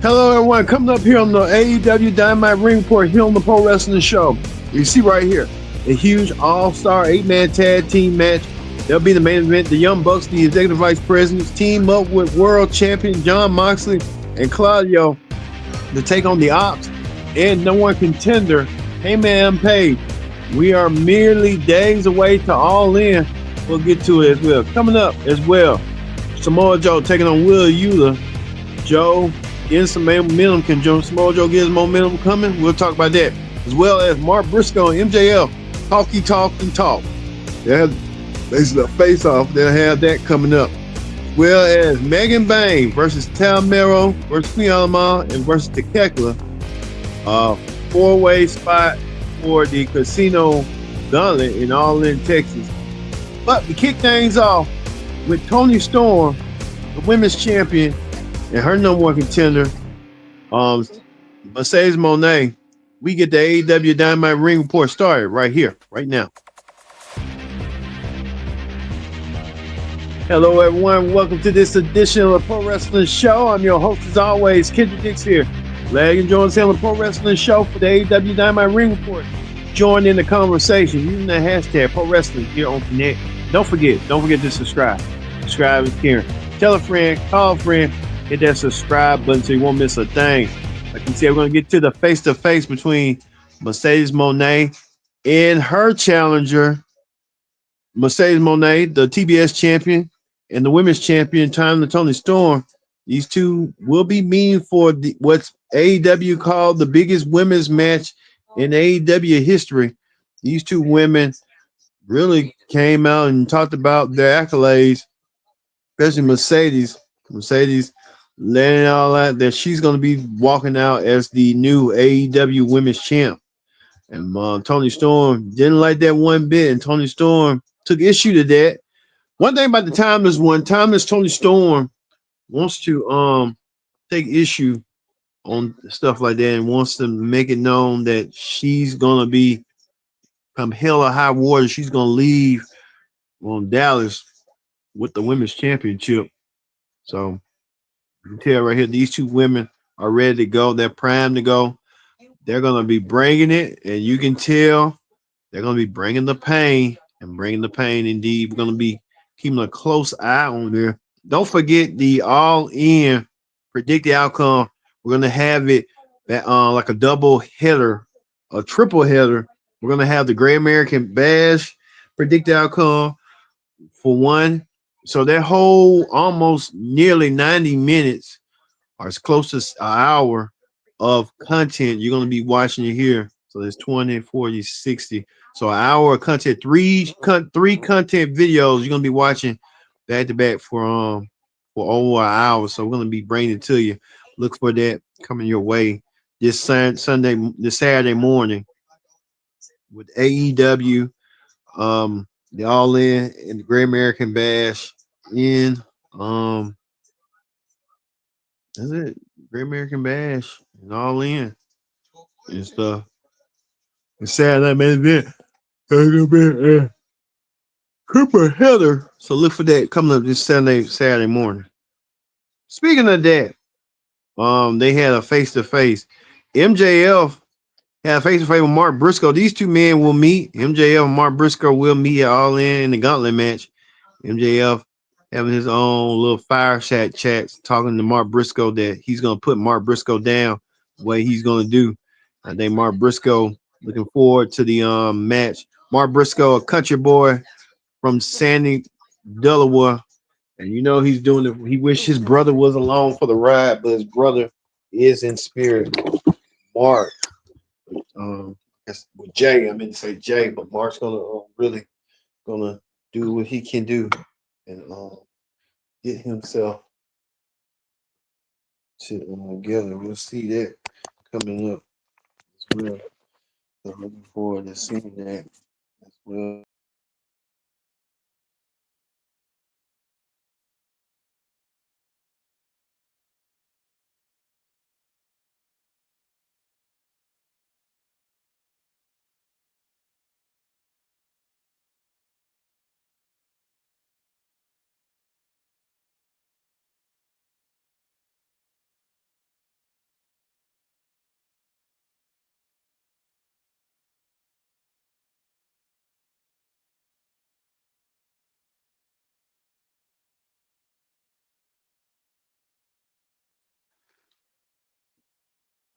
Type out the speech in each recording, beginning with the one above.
Hello, everyone. Coming up here on the AEW Dynamite Ring Report here on the Pro Wrestling Show. You see right here a huge all-star 8-man tag team match. They'll be the main event. The Young Bucks, the executive vice presidents, team up with world champion Jon Moxley and Claudio to take on the Ops and number one contender, Hangman Page. We are merely days away to All In. We'll get to it as well. Coming up as well, Samoa Joe taking on Will Euler. Joe getting some momentum. Can Samoa Joe get his momentum coming? We'll talk about that. As well as Mark Briscoe and MJF. Talk. They have basically a face-off. They'll have that coming up. As well as Megan Bain versus Tal Mero versus Queen Alama and versus Tekla. Four-way spot for the Casino Gauntlet in All In, Texas. But we kick things off with Toni Storm, the women's champion, and her number one contender, Mercedes Moné. We get the AEW Dynamite Ring Report started right here, right now. Hello, everyone. Welcome to this edition of the Pro Wrestling Show. I'm your host, as always, Kendrick Dix here. Glad you joined us on the Pro Wrestling Show for the AEW Dynamite Ring Report. Join in the conversation using the hashtag Pro Wrestling here on Connect. Don't forget to subscribe. Subscribe is caring. Tell a friend, call a friend, hit that subscribe button so you won't miss a thing. Like you said, we're going to get to the face-to-face between Mercedes Moné and her challenger, Mercedes Moné, the TBS champion, and the women's champion, Toni Storm. These two will be meeting for what's AEW called the biggest women's match in AEW history. These two women really came out and talked about their accolades, especially Mercedes. Mercedes letting all out that she's going to be walking out as the new AEW women's champ. And Toni Storm didn't like that one bit, and Toni Storm took issue to that. One thing about the Timeless Toni Storm wants to take issue on stuff like that and wants to make it known that she's going to be come hell or high water. She's going to leave on Dallas with the women's championship. So you can tell right here, these two women are ready to go. They're primed to go. They're going to be bringing it, and you can tell they're going to be bringing the pain indeed. We're going to be keeping a close eye on there. Don't forget the All In predict the outcome. We're going to have it like a double header, a triple header. We're going to have the Great American Bash predict the outcome for one. So that whole almost nearly 90 minutes or as close to an hour of content you're going to be watching it here. So there's 20, 40, 60. So an hour of content, three content videos you're going to be watching back to back for over an hour. So we're going to be bringing it to you. Look for that coming your way this Saturday morning with AEW, the All In and the Great American Bash in that's it. Great American Bash and All In and stuff. And Saturday main event. There's gonna be a triple header. So look for that coming up this Saturday morning. Speaking of that, they had a face-to-face. MJF had a face-to-face with Mark Briscoe. These two men will meet. MJF and Mark Briscoe will meet at All In the Gauntlet match. MJF having his own little fireside chats, talking to Mark Briscoe that he's going to put Mark Briscoe down the way he's going to do. I think Mark Briscoe looking forward to the match. Mark Briscoe, a country boy from Sandy, Delaware. And you know he's doing it. He wish his brother was along for the ride, but his brother is in spirit. Mark, that's with Jay. I meant to say Jay, but Mark's really gonna do what he can do and get himself together. We'll see that coming up as well. So looking forward to seeing that as well.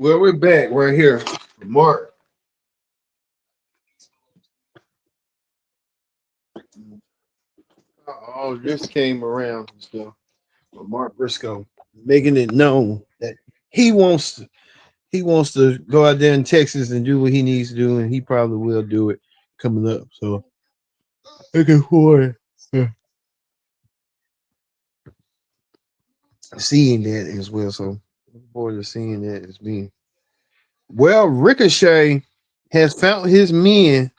Well, we're back right here. Mark. All this came around and stuff. But Mark Briscoe making it known that he wants to, he wants to go out there in Texas and do what he needs to do, and he probably will do it coming up. So looking forward to seeing that as well. So looking forward to seeing that as being well. Ricochet has found his men.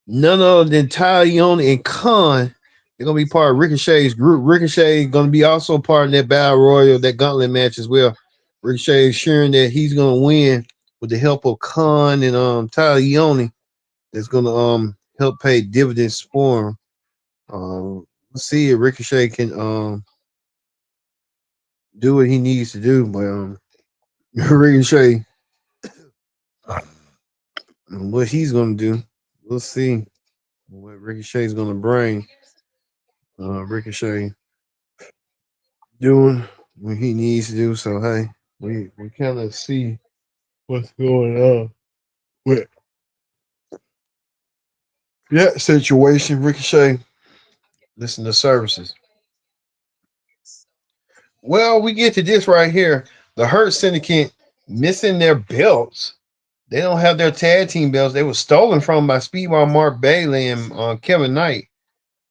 None other than Tyone and Khan. They're gonna be part of Ricochet's group. Ricochet gonna be also part of that battle royal, that gauntlet match as well. Ricochet is assuring that he's gonna win with the help of Khan and Tyone. That's gonna help pay dividends for him. Let's see if Ricochet can do what he needs to do, but Ricochet what he's gonna do. We'll see what Ricochet's gonna bring. Ricochet doing what he needs to do. So hey, we kind of see what's going on with that situation. Ricochet, listen to services. Well, we get to this right here. The Hurt Syndicate missing their belts. They don't have their tag team belts. They were stolen from by Speedball Mark Bailey and Kevin Knight.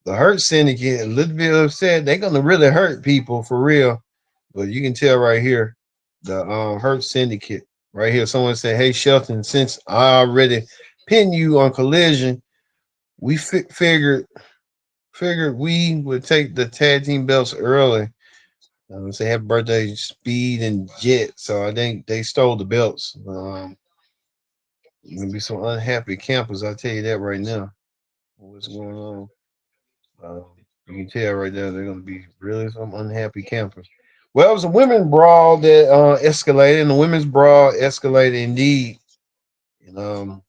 The Hurt Syndicate a little bit upset. They're gonna really hurt people for real. But you can tell right here, the Hurt Syndicate right here. Someone said, "Hey Shelton, since I already pinned you on Collision, we figured we would take the tag team belts early. Say happy birthday, Speed and Jet. So I think they stole the belts. Gonna be some unhappy campers. I'll tell you that right now. What's going on? Um, you can tell right there they're gonna be really some unhappy campers. Well, it was a women's brawl that escalated, and the women's brawl escalated indeed. And you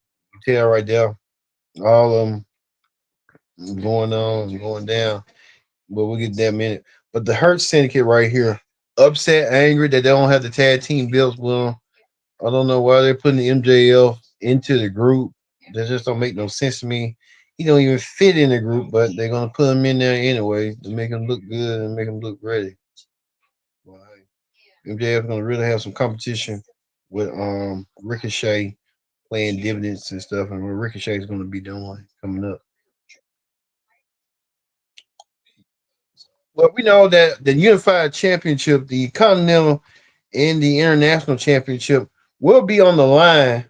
can tell right there, all of them going on and going down. But we'll get that in a minute. But the Hurt Syndicate right here, upset, angry that they don't have the tag team belts with them. I don't know why they're putting the MJF into the group. That just don't make no sense to me. He don't even fit in the group, but they're gonna put him in there anyway to make him look good and make him look ready. Well, hey, MJF gonna really have some competition with Ricochet playing dividends and stuff, and what Ricochet is gonna be doing coming up. Well, we know that the Unified Championship, the Continental and the International Championship will be on the line.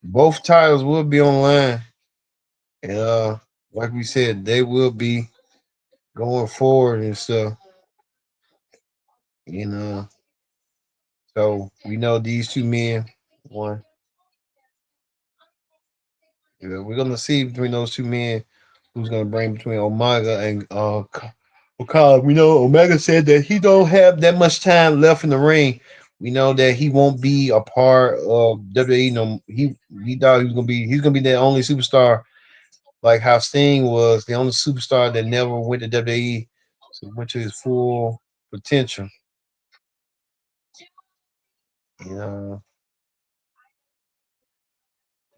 Both titles will be on the line. And like we said, they will be going forward and stuff. You know, so we know these two men. One, we're gonna see between those two men who's gonna bring between Omega and Okada. We know Omega said that he don't have that much time left in the ring. We know that he won't be a part of WWE. No, he thought he's gonna be the only superstar, like how Sting was the only superstar that never went to WWE, so went to his full potential. You know,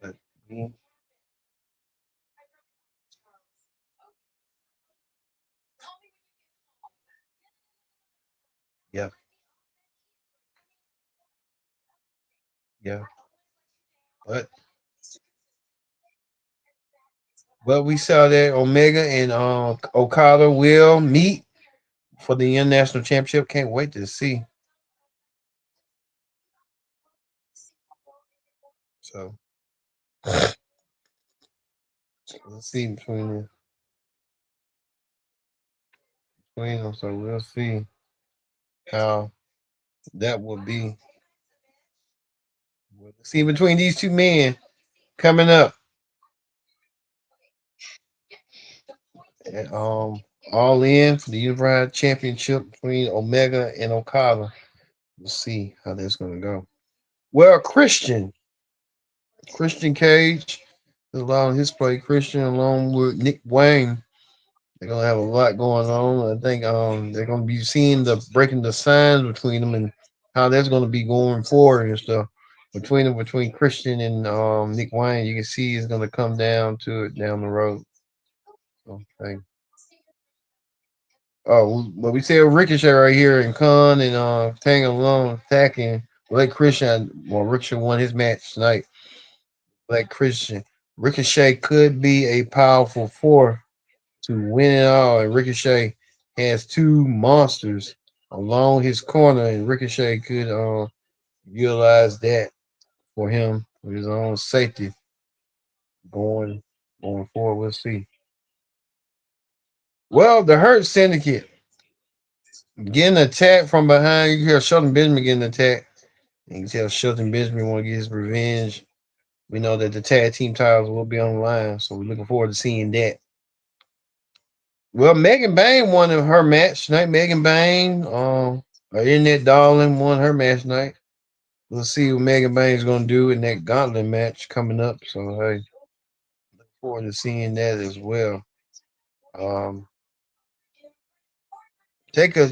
but yeah, yeah. But we saw that Omega and Okada will meet for the international championship. Can't wait to see. So let's see between them. So we'll see how that will be. We'll see between these two men coming up. And, all in for the Unified Championship between Omega and Okada. We'll see how that's gonna go. Well, Christian Cage is allowing his play. Christian along with Nick Wayne. They're gonna have a lot going on. I think they're gonna be seeing the breaking the signs between them and how that's going to be going forward and stuff. Between Christian and Nick Wayne, you can see it's going to come down to it down the road. Okay. Oh, but we see a Ricochet right here and Khan and Tang alone attacking Blake Christian. Well, Ricochet won his match tonight. Blake Christian. Ricochet could be a powerful force to win it all. And Ricochet has two monsters along his corner, and Ricochet could utilize that for him for his own safety going forward. We'll see. Well, the Hurt Syndicate getting attacked from behind. You hear Shelton Benjamin getting attacked. You can tell Shelton Benjamin want to get his revenge. We know that the tag team titles will be on the line, so we're looking forward to seeing that. Well, Megan Bain won her match tonight. Megan Bain, our internet darling, won her match tonight. We'll see what Megan Bain's going to do in that gauntlet match coming up. So, hey, look forward to seeing that as well. Taker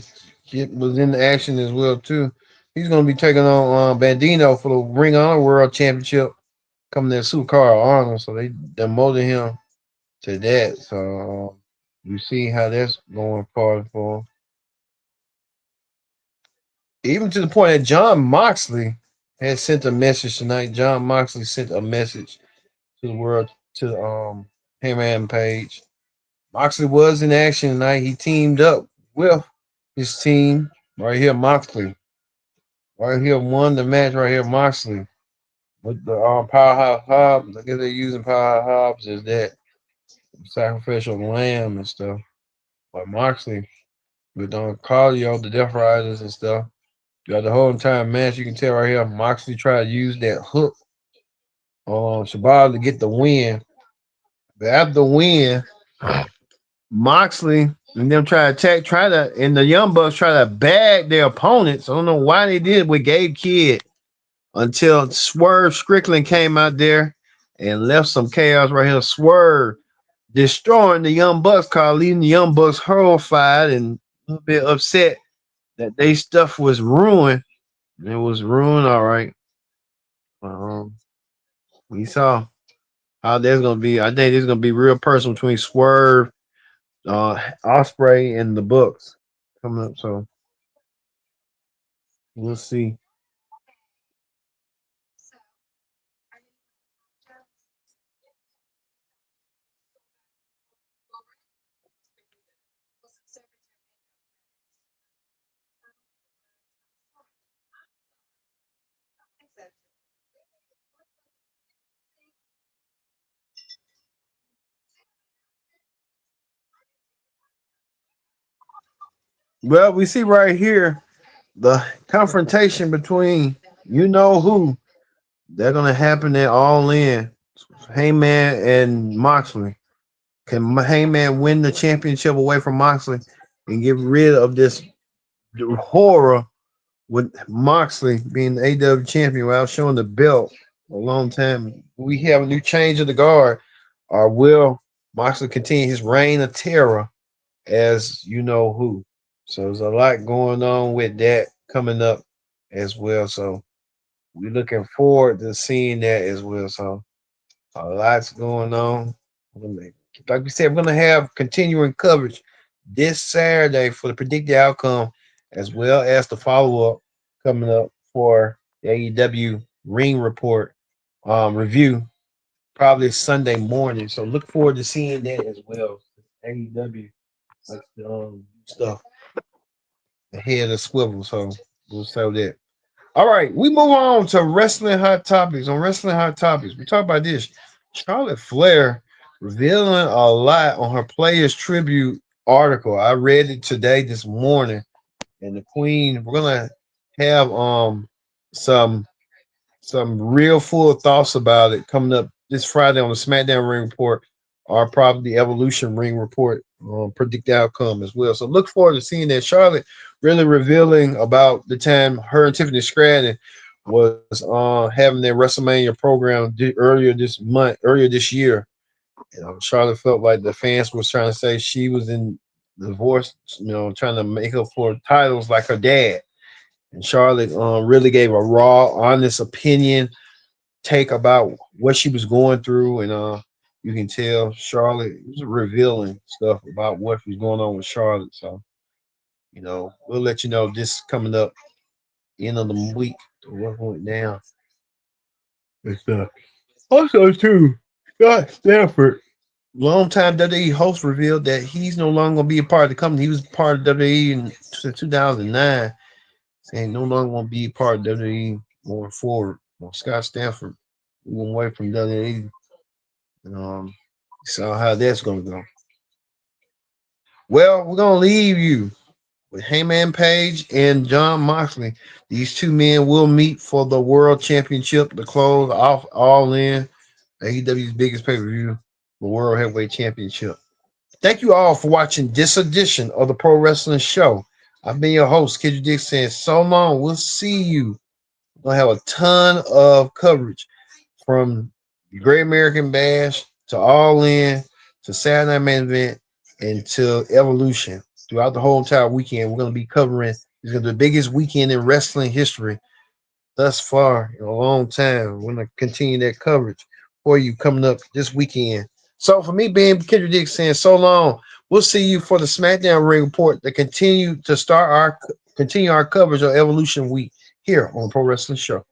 was in the action as well, too. He's going to be taking on Bandino for the Ring Honor World Championship coming there, Supercar Honor. So they demoted him to that. So you see how that's going forward for him. Even to the point that John Moxley has sent a message tonight. John Moxley sent a message to the world, to the Hangman page. Moxley was in action tonight. He teamed up with his team right here, Moxley. Right here, won the match right here, Moxley. With the Powerhouse Hobbs. I guess they're using Powerhouse Hobbs as that sacrificial lamb and stuff. But Moxley with cardio, the Death Riders and stuff. Got the whole entire match. You can tell right here, Moxley tried to use that hook on Shabbat to get the win. But after the win, Moxley and them and the Young Bucks try to bag their opponents. I don't know why they did with Gabe Kidd until Swerve Strickland came out there and left some chaos right here. Swerve destroying the Young Bucks car, leaving the Young Bucks horrified and a little bit upset that their stuff was ruined. It was ruined, all right. We saw how there's gonna be. I think there's gonna be real personal between Swerve, Osprey, and the Bucks coming up. So we'll see. Well, we see right here the confrontation between you know who. They're gonna happen at All In. Hangman and Moxley. Can Hangman win the championship away from Moxley and get rid of this horror with Moxley being the AEW champion without showing the belt a long time? We have a new change of the guard. Or will Moxley continue his reign of terror as you know who? So there's a lot going on with that coming up as well. So we're looking forward to seeing that as well. So a lot's going on. Like we said, we're going to have continuing coverage this Saturday for the predicted outcome, as well as the follow up coming up for the AEW Ring Report review, probably Sunday morning. So look forward to seeing that as well. AEW like stuff ahead of swivel. So we'll sell that. All right, we move on to wrestling hot topics. On wrestling hot topics, we talk about this. Charlotte Flair revealing a lot on her Players Tribute article. I read it today, this morning, and the Queen. We're gonna have some real full thoughts about it coming up this Friday on the SmackDown Ring Report, or probably the Evolution Ring Report, predict the outcome as well. So look forward to seeing that. Charlotte really revealing about the time her and Tiffany Stratton was having their WrestleMania program earlier this year. Charlotte felt like the fans was trying to say she was in divorce, trying to make up for titles like her dad. And Charlotte really gave a raw, honest opinion take about what she was going through, and you can tell Charlotte was revealing stuff about what was going on with Charlotte. So we'll let you know this coming up end of the week. What went down? It's also too Scott Stanford, longtime WWE host, revealed that he's no longer gonna be a part of the company. He was part of WWE in 2009, saying no longer gonna be a part of WWE going forward. Well, Scott Stanford went away from WWE, and saw how that's gonna go. Well, we're gonna leave you with Hangman Page and John Moxley. These two men will meet for the World Championship to close off All In, AEW's biggest pay-per-view, the World Heavyweight Championship. Thank you all for watching this edition of the Pro Wrestling Show. I've been your host, Kid Dick, saying so long. We'll see you. We're going to have a ton of coverage from the Great American Bash to All In to Saturday Night Main Event and to Evolution. Throughout the whole entire weekend, we're going to be covering. It's going to be the biggest weekend in wrestling history thus far in a long time. We're going to continue that coverage for you coming up this weekend. So for me, being Kendrick Dick, saying so long. We'll see you for the SmackDown Ring Report to continue our coverage of Evolution Week here on Pro Wrestling Show.